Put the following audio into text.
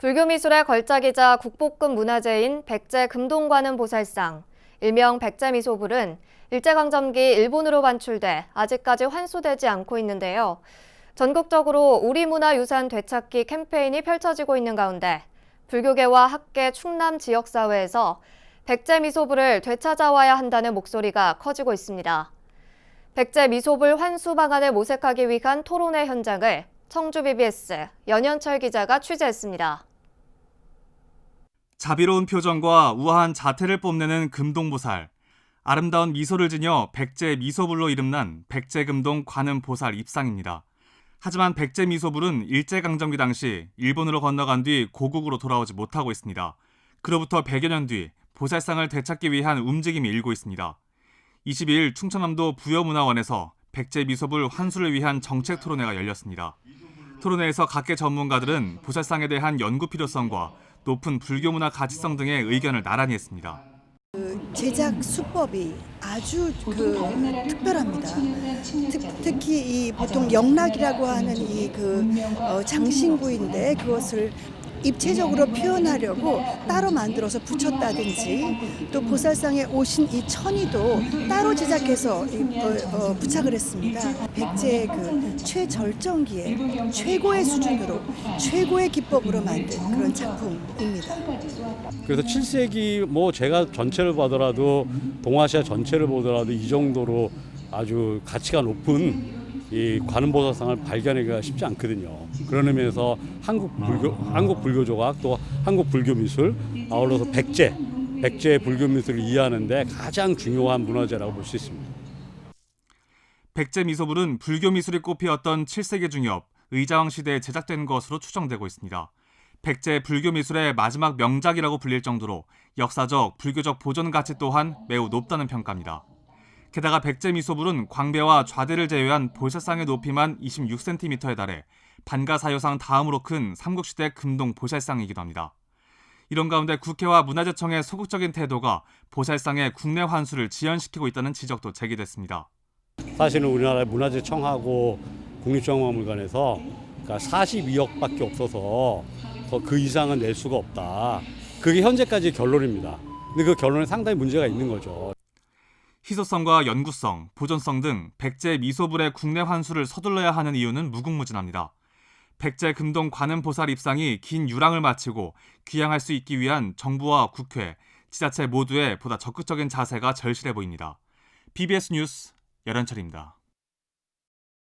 불교미술의 걸작이자 국보급 문화재인 백제 금동관음 보살상, 일명 백제미소불은 일제강점기 일본으로 반출돼 아직까지 환수되지 않고 있는데요. 전국적으로 우리문화유산 되찾기 캠페인이 펼쳐지고 있는 가운데 불교계와 학계 충남 지역사회에서 백제미소불을 되찾아와야 한다는 목소리가 커지고 있습니다. 백제미소불 환수 방안을 모색하기 위한 토론회 현장을 청주 BBS 연현철 기자가 취재했습니다. 자비로운 표정과 우아한 자태를 뽐내는 금동보살. 아름다운 미소를 지녀 백제미소불로 이름난 백제금동 관음보살 입상입니다. 하지만 백제미소불은 일제강점기 당시 일본으로 건너간 뒤 고국으로 돌아오지 못하고 있습니다. 그로부터 100여 년 뒤 보살상을 되찾기 위한 움직임이 일고 있습니다. 22일 충청남도 부여문화원에서 백제미소불 환수를 위한 정책 토론회가 열렸습니다. 토론회에서 각계 전문가들은 보살상에 대한 연구 필요성과 높은 불교문화 가치성 등의 의견을 나란히 했습니다. 제작 수법이 아주 특별합니다. 특히 이 보통 영락이라고 하는 이 장신구인데 그것을 입체적으로 표현하려고 따로 만들어서 붙였다든지 또 보살상에 오신 이 천이도 따로 제작해서 부착을 했습니다. 백제의 최절정기에 최고의 수준으로 최고의 기법으로 만든 그런 작품입니다. 그래서 7세기 제가 전체를 보더라도 동아시아 전체를 보더라도 이 정도로 아주 가치가 높은 이 관음보살상을 발견하기가 쉽지 않거든요. 그런 의미에서 한국 불교조각 또 한국 불교미술 아울러서 백제 불교미술을 이해하는 데 가장 중요한 문화재라고 볼 수 있습니다. 백제미소불은 불교미술이 꼽히었던 7세기 중엽 의자왕 시대에 제작된 것으로 추정되고 있습니다. 백제 불교미술의 마지막 명작이라고 불릴 정도로 역사적, 불교적 보존 가치 또한 매우 높다는 평가입니다. 게다가 백제미소불은 광배와 좌대를 제외한 보살상의 높이만 26cm에 달해 반가사요상 다음으로 큰 삼국시대 금동 보살상이기도 합니다. 이런 가운데 국회와 문화재청의 소극적인 태도가 보살상의 국내 환수를 지연시키고 있다는 지적도 제기됐습니다. 사실은 우리나라 문화재청하고 국립중앙박물관에서 42억밖에 없어서 그 이상은 낼 수가 없다. 그게 현재까지 결론입니다. 근데 그 결론에 상당히 문제가 있는 거죠. 희소성과 연구성, 보존성 등 백제 미소불의 국내 환수를 서둘러야 하는 이유는 무궁무진합니다. 백제 금동 관음보살 입상이 긴 유랑을 마치고 귀향할 수 있기 위한 정부와 국회, 지자체 모두의 보다 적극적인 자세가 절실해 보입니다. BBS 뉴스 연현철입니다.